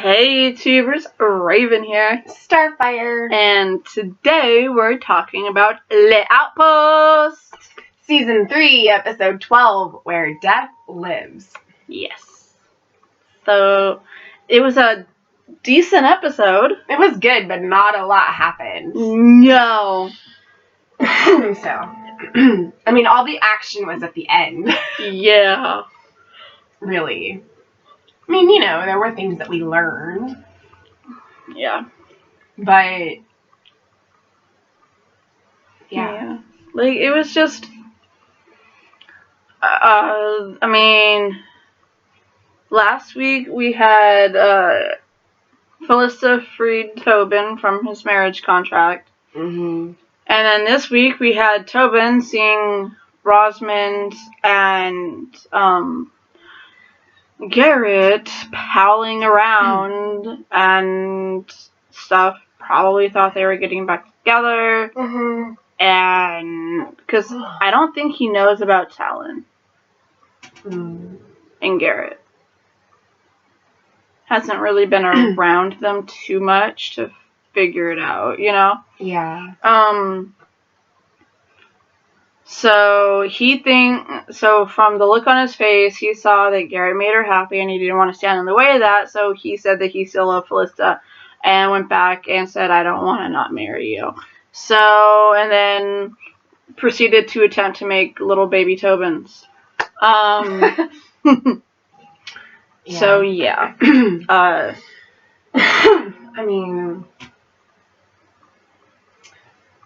Hey YouTubers, Raven here. Starfire. And today we're talking about Outpost. Season 3, Episode 12, Where Death Lives. Yes. So, it was a decent episode. It was good, but not a lot happened. No. I mean, all the action was at the end. Yeah. Really. I mean, there were things that we learned. Yeah. But, yeah. Like, it was just... I mean... Last week we had, Felissa freed Tobin from his marriage contract. Mm-hmm. And then this week we had Tobin seeing Rosamund and Garrett prowling around and stuff. Probably thought they were getting back together. Mm-hmm. And because I don't think he knows about Talon and Garrett. Hasn't really been around them too much to figure it out, Yeah. So from the look on his face, he saw that Garrett made her happy and he didn't want to stand in the way of that, so he said that he still loved Felissa and went back and said, I don't want to not marry you. So, and then proceeded to attempt to make little baby Tobins. Yeah. So, yeah. I mean,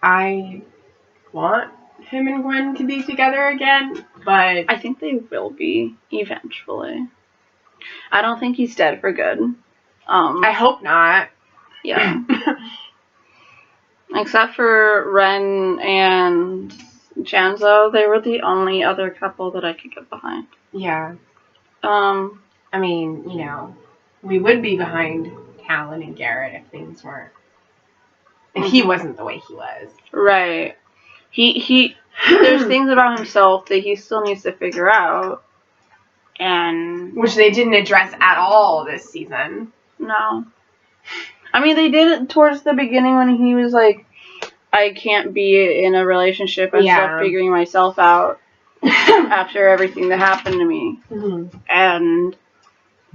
I want him and Gwen to be together again, but I think they will be eventually. I don't think he's dead for good. I hope not. Yeah. Except for Ren and Janzo, they were the only other couple that I could get behind. Yeah. I mean, we would be behind Talon and Garrett if things weren't. If he wasn't the way he was. Right. He there's things about himself that he still needs to figure out. And which they didn't address at all this season. No. I mean, they did it towards the beginning when he was like, I can't be in a relationship and start figuring myself out after everything that happened to me. Mm-hmm.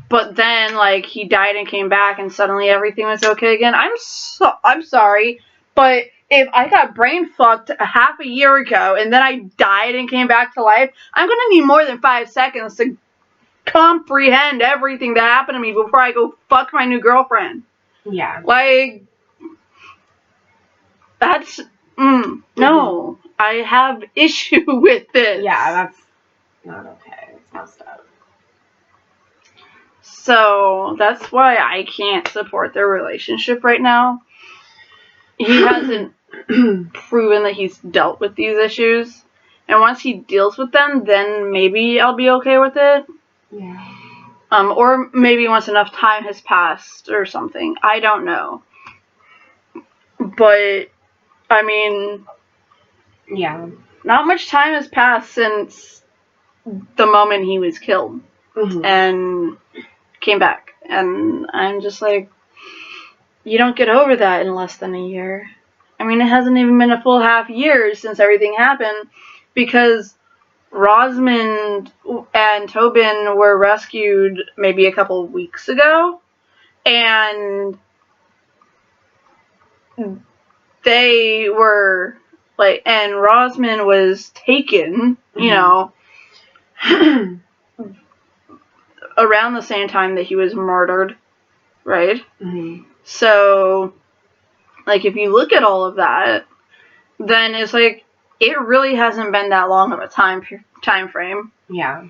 But then, like, he died and came back and suddenly everything was okay again. I'm sorry, but if I got brain fucked a half a year ago and then I died and came back to life, I'm gonna need more than 5 seconds to comprehend everything that happened to me before I go fuck my new girlfriend. Yeah. Like, that's, no. I have issue with this. Yeah, that's not okay. It's messed up. So, that's why I can't support their relationship right now. He hasn't proven that he's dealt with these issues. And once he deals with them, then maybe I'll be okay with it. Yeah. Or maybe once enough time has passed or something. I don't know. But, I mean... Yeah. Not much time has passed since the moment he was killed. Mm-hmm. And came back. And I'm just like... You don't get over that in less than a year. I mean, it hasn't even been a full half year since everything happened. Because... Rosamund and Tobin were rescued maybe a couple of weeks ago, and they were like, and Rosamund was taken, around the same time that he was murdered, right? Mm-hmm. So, like, if you look at all of that, then it's like, it really hasn't been that long of a time frame. Yeah.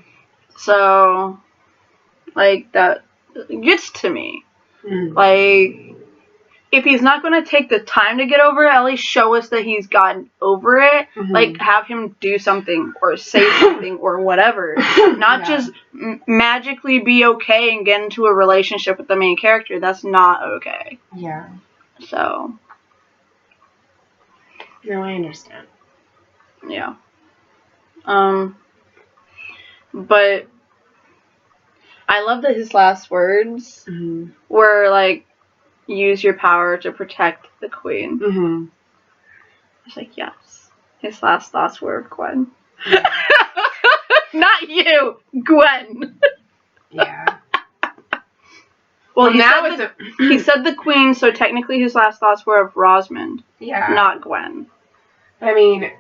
So, like, that gets to me. Mm-hmm. Like, if he's not going to take the time to get over it, at least show us that he's gotten over it. Mm-hmm. Like, have him do something or say something or whatever. Not just magically be okay and get into a relationship with the main character. That's not okay. Yeah. So. No, I understand. Yeah. But I love that his last words Mm-hmm. were like, use your power to protect the queen. Mm-hmm. I was like, yes. His last thoughts were Gwen. Yeah. Not you, Gwen. Yeah. Well, now he said the queen, so technically his last thoughts were of Rosamund, not Gwen. I mean,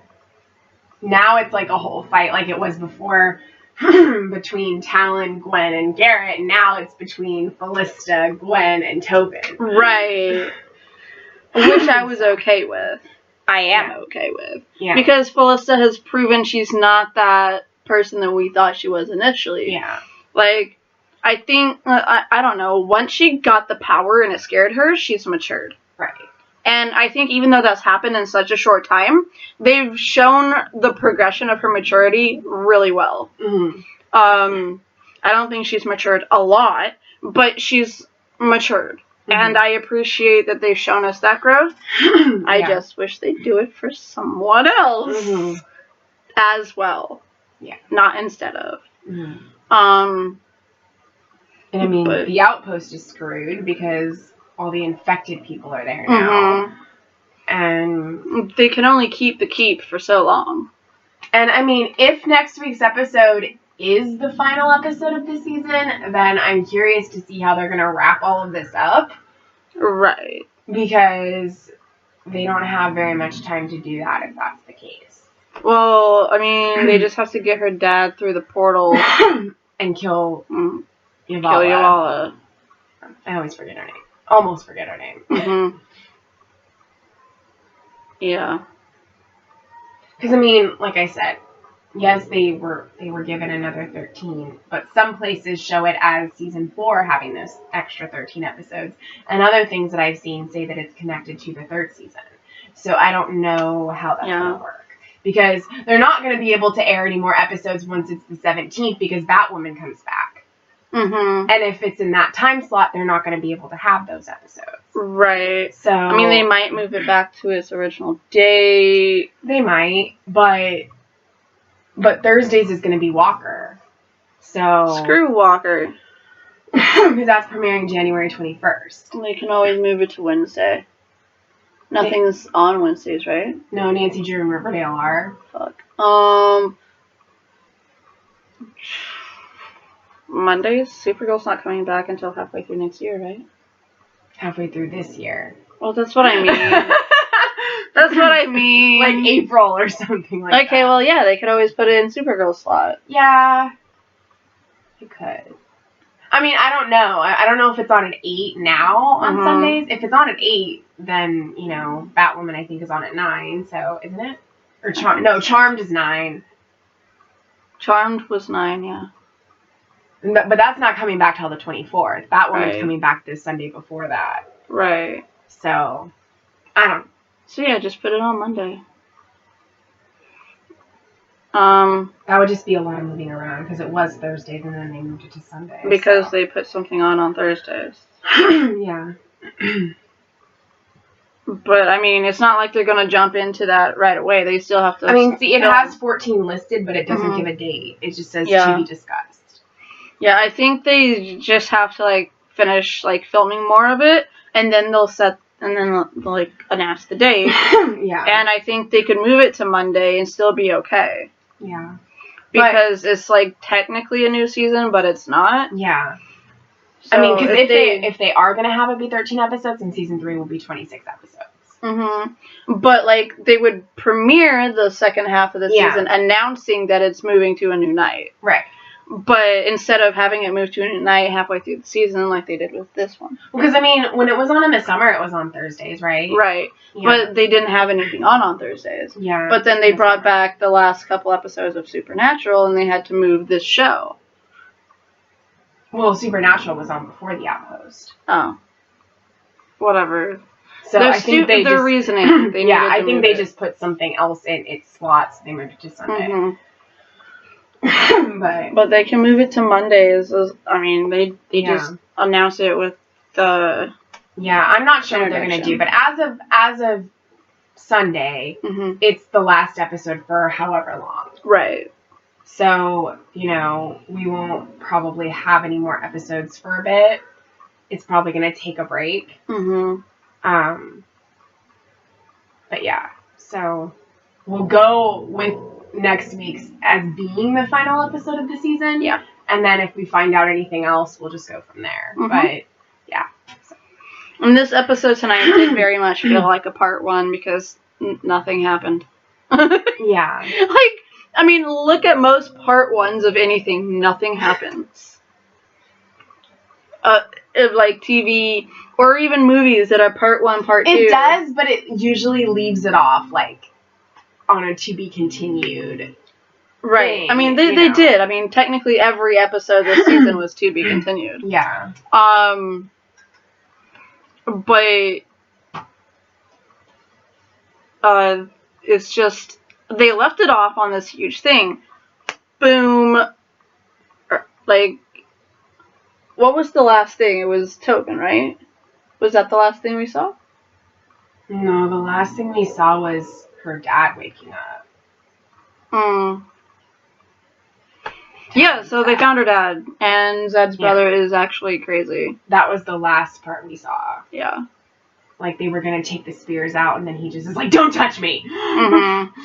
now it's like a whole fight, like it was before between Talon, Gwen, and Garrett. And now it's between Felista, Gwen, and Tobin. Right. Which I was okay with. I am okay with. Yeah. Because Felista has proven she's not that person that we thought she was initially. Yeah. Like, I think, I don't know, once she got the power and it scared her, she's matured. Right. And I think even though that's happened in such a short time, they've shown the progression of her maturity really well. Mm-hmm. I don't think she's matured a lot, but she's matured. Mm-hmm. And I appreciate that they've shown us that growth. I just wish they'd do it for someone else as well. Yeah. Not instead of. Mm-hmm. And I mean, the Outpost is screwed because all the infected people are there now. Mm-hmm. And they can only keep the keep for so long. And I mean, if next week's episode is the final episode of the season, then I'm curious to see how they're going to wrap all of this up. Right. Because they don't have very much time to do that if that's the case. Well, I mean, they just have to get her dad through the portal. And kill Yavala. Kill Yavala. I always forget her name. Almost forget her name. Mm-hmm. Yeah. Because, I mean, like I said, yes, they were given another 13, but some places show it as season 4 having those extra 13 episodes, and other things that I've seen say that it's connected to the 3rd season. So I don't know how that's going to work. Because they're not going to be able to air any more episodes once it's the 17th, because Batwoman comes back. Mm-hmm. And if it's in that time slot, they're not going to be able to have those episodes. Right. So I mean, they might move it back to its original date. They might, but Thursdays is going to be Walker. So screw Walker. Because that's premiering January 21st. They can always move it to Wednesday. Nothing's on Wednesdays, right? No, Nancy Drew and Riverdale are. Fuck. Mondays? Supergirl's not coming back until halfway through next year, right? Halfway through this year. Well, that's what I mean. That's what I mean. Like April or something like that. Okay, well, yeah, they could always put it in Supergirl's slot. Yeah. You could. I mean, I don't know. I don't know if it's on at 8 now on Sundays. If it's on at 8, then, you know, Batwoman, I think, is on at 9. So, isn't it? Or Charmed is 9. Charmed was 9, yeah. But that's not coming back till the 24th. Batwoman's coming back this Sunday before that. Right. So, I don't. So, yeah, just put it on Monday. That would just be a lot of moving around, because it was Thursdays and then they moved it to Sundays. Because they put something on Thursdays. Yeah. But, I mean, it's not like they're going to jump into that right away. They still have to... I mean, see, it has 14 listed, but it doesn't give a date. It just says to be discussed. Yeah, I think they just have to, like, finish, like, filming more of it, and then they'll like, announce the date. Yeah. And I think they could move it to Monday and still be okay. Yeah. Because it's, like, technically a new season, but it's not. Yeah. So I mean, because if they are going to have it be 13 episodes, then season 3 will be 26 episodes. Mm-hmm. But, like, they would premiere the second half of the season announcing that it's moving to a new night. Right. But instead of having it move to a new night halfway through the season like they did with this one. Because, I mean, when it was on in the summer, it was on Thursdays, right? Right. Yeah. But they didn't have anything on Thursdays. Yeah. But then they brought back the last couple episodes of Supernatural, and they had to move this show. Well, Supernatural was on before the Outpost. Oh. Whatever. So I think their reasoning. I think they just put something else in its slots. They moved it to Sunday. Mm-hmm. But they can move it to Mondays. I mean, they just announce it with the... Yeah, I'm not sure what they're going to do. But as of Sunday, it's the last episode for however long. Right. So, we won't probably have any more episodes for a bit. It's probably going to take a break. Mm-hmm. But yeah, so we'll go with next week's as being the final episode of the season. Yeah. And then if we find out anything else, we'll just go from there. Mm-hmm. But yeah. So. And this episode tonight did very much feel like a part 1 because nothing happened. Yeah. Look at most part 1s of anything. Nothing happens. Like TV or even movies that are part 1, part 2. It does, but it usually leaves it off like on a to be continued. Right. Thing, they did. Technically every episode this season was to be continued. Yeah. But it's just they left it off on this huge thing. Boom. Like, what was the last thing? It was Tobin, right? Was that the last thing we saw? No, the last thing we saw was her dad waking up. Yeah, so they found her dad, and Zed's brother is actually crazy. That was the last part we saw. Yeah. Like, they were going to take the spears out, and then he just is like, don't touch me! Mm-hmm.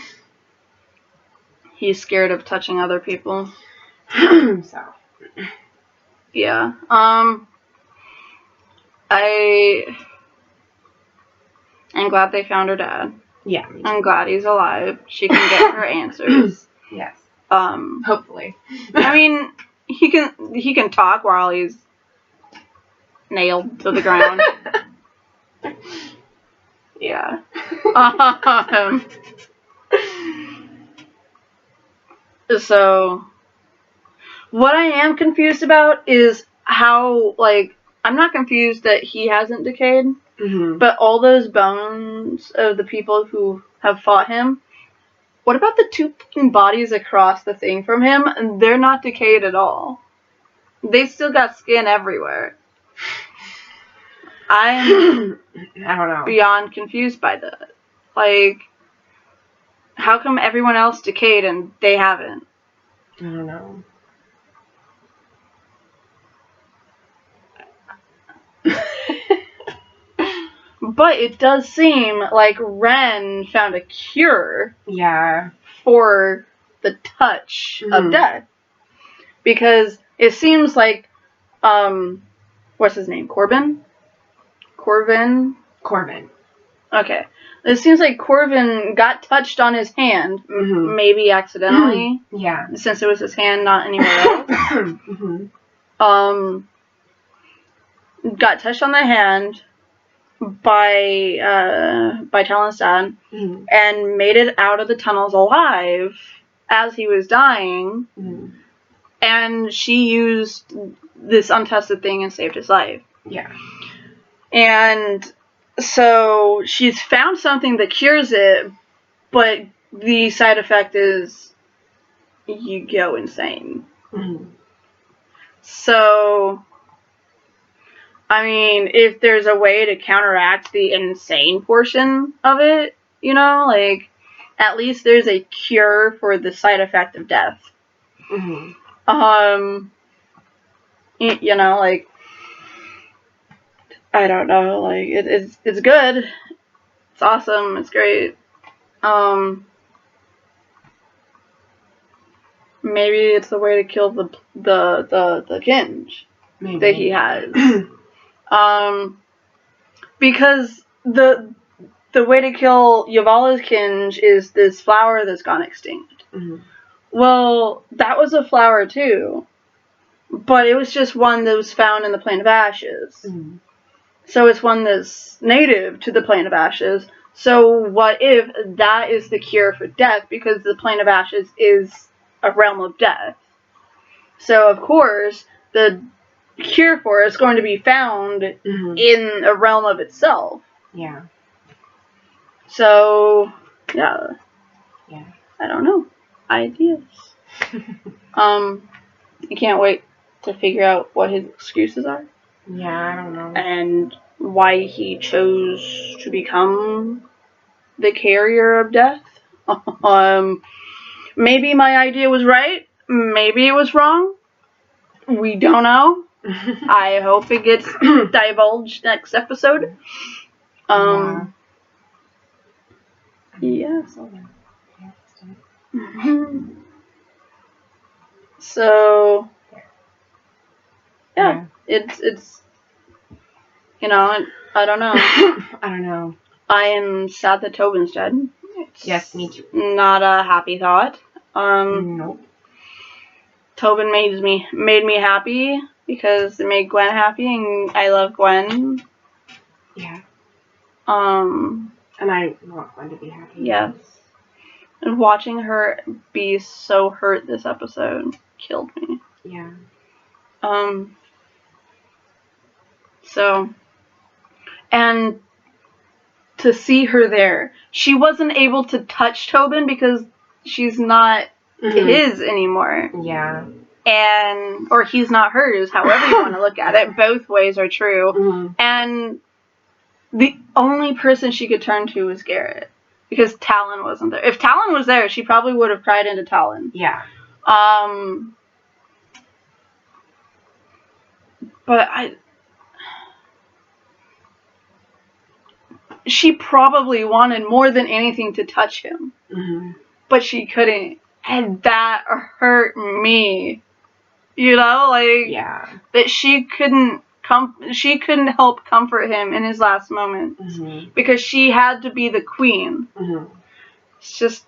He's scared of touching other people. So. Yeah. I'm glad they found her dad. Yeah. I'm glad he's alive. She can get her answers. Yes. Hopefully. He can talk while he's nailed to the ground. Yeah. So, what I am confused about is how, I'm not confused that he hasn't decayed, but all those bones of the people who have fought him, what about the 2 fucking bodies across the thing from him? They're not decayed at all. They still got skin everywhere. I don't know. Beyond confused by that. How come everyone else decayed and they haven't? I don't know. But it does seem like Ren found a cure. Yeah. For the touch of death. Because it seems like, what's his name? Corbin? Okay. It seems like Corbin got touched on his hand, maybe accidentally. Yeah. Since it was his hand, not anywhere else. Got touched on the hand by Talon's dad, and made it out of the tunnels alive as he was dying. And she used this untested thing and saved his life. Yeah. And so she's found something that cures it, but the side effect is you go insane. So, if there's a way to counteract the insane portion of it, at least there's a cure for the side effect of death. I don't know, it's good. It's awesome. It's great. Maybe it's the way to kill the Kinge that he has. Because the way to kill Yavala's Kinge is this flower that's gone extinct. Well, that was a flower too, but it was just one that was found in the Plain of Ashes. So it's one that's native to the Plain of Ashes. So what if that is the cure for death, because the Plain of Ashes is a realm of death? So of course the cure for it is going to be found in a realm of itself. Yeah. So yeah. I don't know. Ideas. I can't wait to figure out what his excuses are. Yeah, I don't know. And why he chose to become the carrier of death. Maybe my idea was right. maybe it was wrong. We don't know. I hope it gets divulged next episode. Yeah. So yeah, it's I don't know. I don't know. I am sad that Tobin's dead. Yes, me too. Not a happy thought. Nope. Tobin made me happy because it made Gwen happy, and I love Gwen. Yeah. And I want Gwen to be happy. Yes. And watching her be so hurt this episode killed me. Yeah. So, and to see her there, she wasn't able to touch Tobin because she's not his anymore. Yeah. Or he's not hers, however you want to look at it. Both ways are true. And the only person she could turn to was Garrett. Because Talon wasn't there. If Talon was there, she probably would have cried into Talon. Yeah. But she probably wanted more than anything to touch him. But she couldn't. And that hurt me. That she couldn't help comfort him in his last moments. Because she had to be the queen. It's just,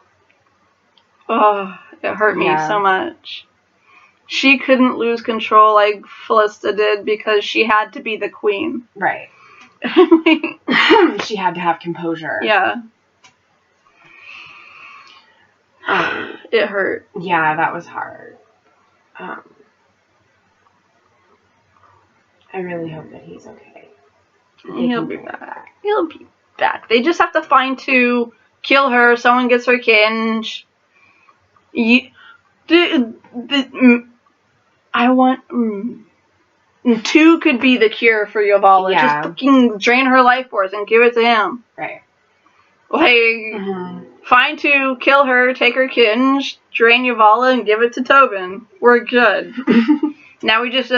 it hurt me so much. She couldn't lose control like Felista did because she had to be the queen. Right. She had to have composure. Yeah. It hurt. Yeah, that was hard. I really hope that he's okay. He'll be back. He'll be back. They just have to find two, kill her, someone gets her kinge. Two could be the cure for Yovala. Yeah. Just fucking drain her life force and give it to him. Right. Find two, kill her, take her kinge, drain Yovala, and give it to Tobin. We're good. Now we just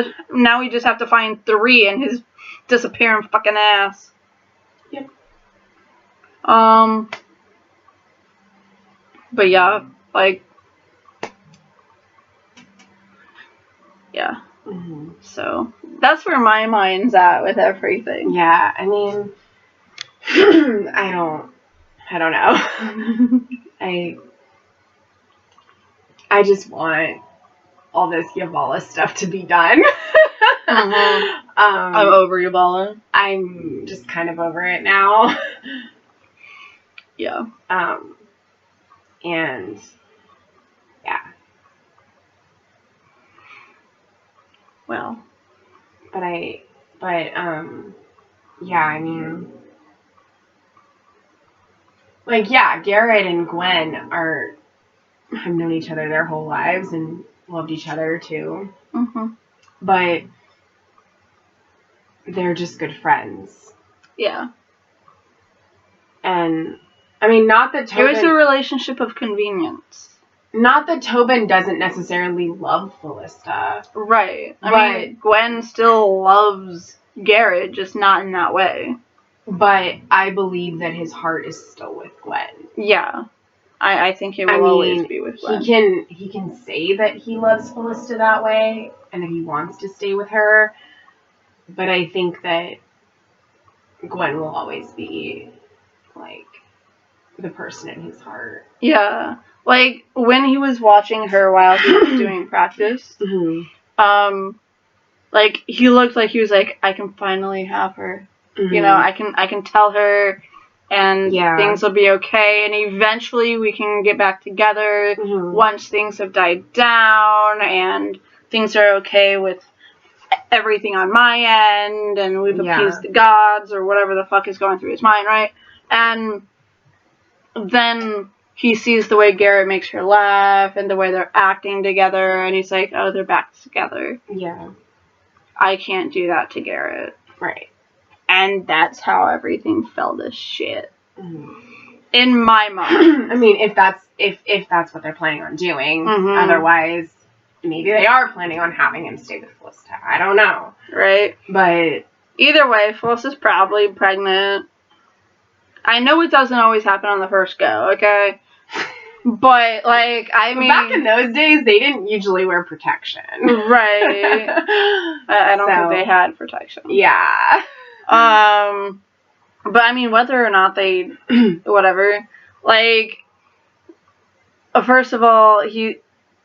have to find 3 in his disappearing fucking ass. Yep. But yeah, yeah. So that's where my mind's at with everything. Yeah, I mean, I don't know. I just want all this Yovala stuff to be done. I'm over Yovala. I'm just kind of over it now. Yeah. And yeah. Well. Yeah, I mean, Garrett and Gwen have known each other their whole lives and loved each other too. But they're just good friends. Yeah. And, I mean, not that Tobin... It was a relationship of convenience. Not that Tobin doesn't necessarily love Felista. Right. I mean, Gwen still loves Garrett, just not in that way. But I believe that his heart is still with Gwen. Yeah. I think it will always be with Gwen. He can say that he loves Felista that way, and that he wants to stay with her. But I think that Gwen will always be, the person in his heart. Yeah. When he was watching her while he was doing practice, he looked like he was like, I can finally have her. I can tell her, and things will be okay, and eventually we can get back together once things have died down, and things are okay with everything on my end, and we've appeased the gods, or whatever the fuck is going through his mind, right? And then he sees the way Garrett makes her laugh, and the way they're acting together, and he's like, oh, they're back together. Yeah. I can't do that to Garrett. Right. And that's how everything fell to shit. In my mind. I mean, if that's what they're planning on doing. Otherwise, maybe they are planning on having him stay with Felicita. I don't know. Right. But either way, Felicity's probably pregnant. I know it doesn't always happen on the first go, okay? But, like, I mean... back in those days, they didn't usually wear protection. Right. I don't think they had protection. Yeah. But, I mean, whether or not they... whatever. Like, first of all, he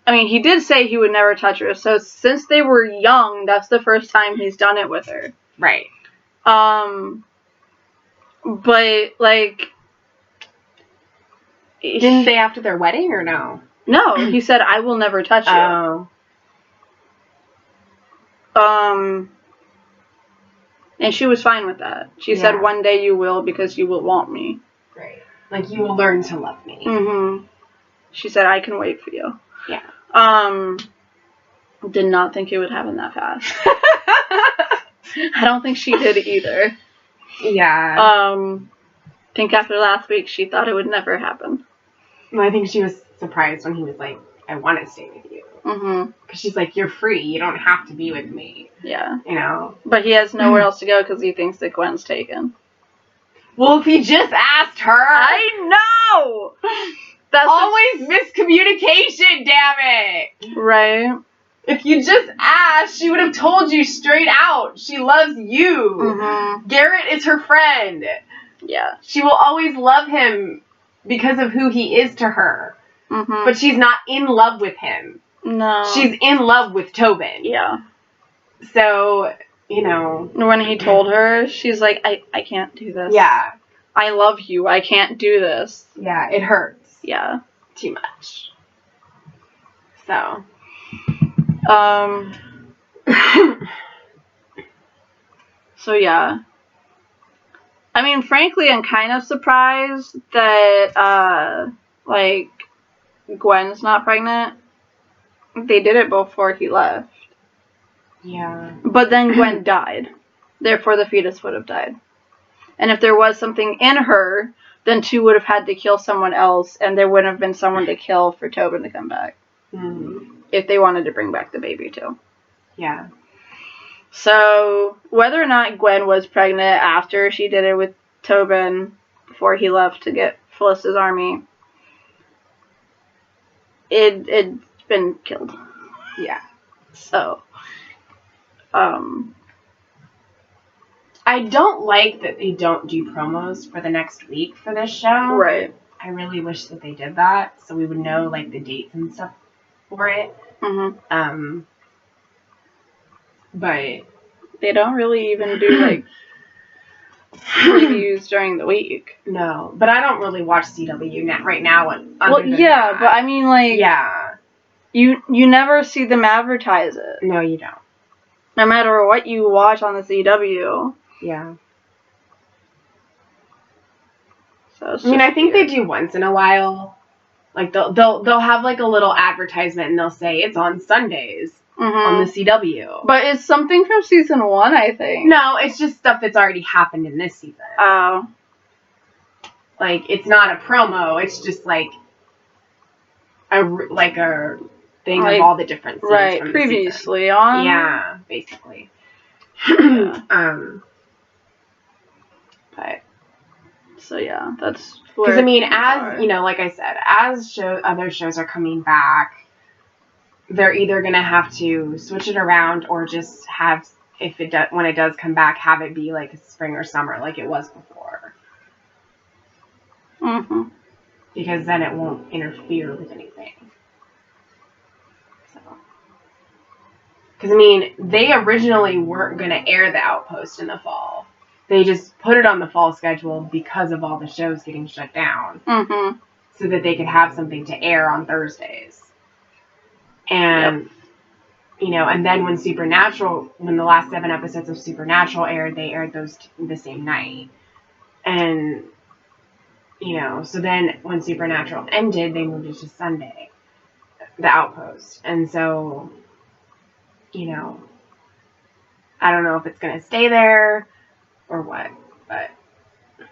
did say he would never touch her. So, since they were young, that's the first time he's done it with her. Right. But, like... Didn't they after their wedding, or no? No, he said, I will never touch you. Oh. And she was fine with that. She said, one day you will, because you will want me. Right. Like, you will learn to love me. Mm-hmm. She said, I can wait for you. Yeah. Did not think it would happen that fast. I don't think she did either. Yeah. I think after last week, she thought it would never happen. Well, I think she was surprised when he was like, I want to stay with you. Mm-hmm. Because she's like, you're free. You don't have to be with me. Yeah. You know? But he has nowhere else to go because he thinks that Gwen's taken. Well, if he just asked her. I know! That's always miscommunication, damn it! Right. If you just asked, she would have told you straight out. She loves you. Mm-hmm. Garrett is her friend. Yeah. She will always love him because of who he is to her. Mm-hmm. But she's not in love with him. No. She's in love with Tobin. Yeah. So, you know. When he told her, she's like, I can't do this. Yeah. I love you. I can't do this. Yeah, it hurts. Yeah. Too much. So. So, yeah. I mean, frankly, I'm kind of surprised that, like, Gwen's not pregnant. They did it before he left. Yeah. But then Gwen died. Therefore, the fetus would have died. And if there was something in her, then two would have had to kill someone else, and there wouldn't have been someone to kill for Tobin to come back. Mm. If they wanted to bring back the baby, too. Yeah. So, whether or not Gwen was pregnant after she did it with Tobin, before he left to get Felicity's army, it'd been killed. Yeah. So, I don't like that they don't do promos for the next week for this show. Right. I really wish that they did that, so we would know, like, the dates and stuff for it. Mm-hmm. But they don't really even do, like, previews during the week. No, but I don't really watch CW right now. Well, yeah, but I mean, like, yeah, you never see them advertise it. No, you don't. No matter what you watch on the CW. Yeah. So it's I mean, I think weird. they do once in a while. Like they'll have like a little advertisement and they'll say it's on Sundays on the CW. But it's something from season 1, I think. No, it's just stuff that's already happened in this season. Oh. Like, it's not a promo. It's just like a thing of all the different scenes right, from the previously season. on. Yeah, basically. Yeah. But so yeah, that's because I mean, as you know, like I said, as other shows are coming back, they're either gonna have to switch it around or just have when it does come back, have it be like spring or summer, like it was before. Mm-hmm. Because then it won't interfere with anything. So, because I mean, they originally weren't gonna air the Outpost in the fall. They just put it on the fall schedule because of all the shows getting shut down. Mm-hmm. So that they could have something to air on Thursdays. And, you know, and then when the last 7 episodes of Supernatural aired, they aired those the same night. And, you know, so then when Supernatural ended, they moved it to Sunday, the Outpost. And so, you know, I don't know if it's going to stay there or what, but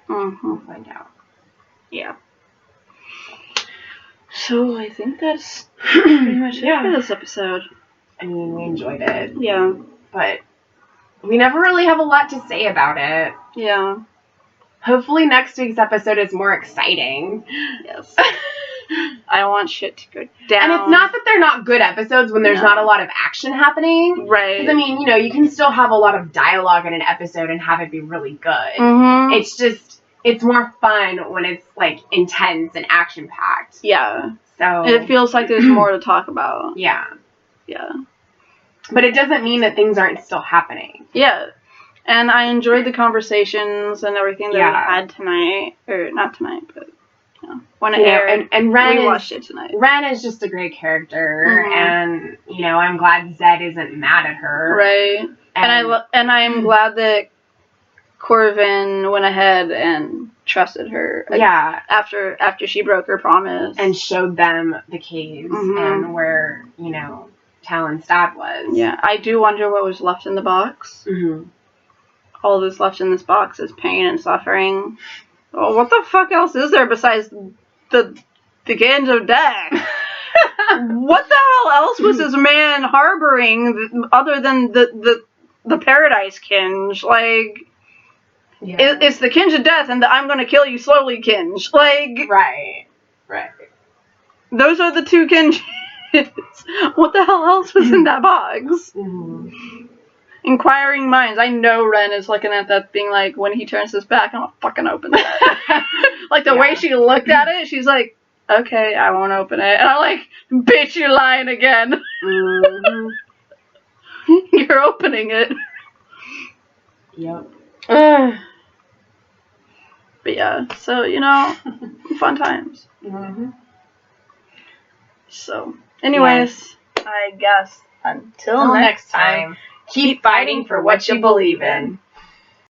we'll find out. Yeah. So I think that's pretty much it for this episode. I mean, we enjoyed it. Yeah. But we never really have a lot to say about it. Yeah. Hopefully next week's episode is more exciting. Yes. I want shit to go down. And it's not that they're not good episodes when there's not a lot of action happening. Right. Because, I mean, you know, you can still have a lot of dialogue in an episode and have it be really good. Mm-hmm. It's just, it's more fun when it's, like, intense and action-packed. Yeah. So it feels like there's more to talk about. Yeah. Yeah. But it doesn't mean that things aren't still happening. Yeah. And I enjoyed the conversations and everything that we had tonight. Or, not tonight, but, you know, when it aired. And Ren watched it tonight. Ren is just a great character. And, you know, I'm glad Zed isn't mad at her. Right. And I'm glad that Corvin went ahead and trusted her. Yeah. After she broke her promise. And showed them the caves and where, you know, Talon's dad was. Yeah. I do wonder what was left in the box. Mm-hmm. All that's left in this box is pain and suffering. Oh, what the fuck else is there besides the cans of death? What the hell else was this man harboring other than the paradise kinge? Like, it's the kinge of death and the I'm gonna kill you slowly kinge. Like, right. Those are the two kinges. What the hell else was in that box? Mm-hmm. Inquiring minds. I know Ren is looking at that being like, when he turns his back, I'm gonna fucking open that. Like, the way she looked at it, she's like, okay, I won't open it. And I'm like, bitch, you're lying again. Mm-hmm. You're opening it. Yep. But yeah, so, you know, fun times. Mm-hmm. So, anyways, I guess until next time. Keep fighting for what you believe in.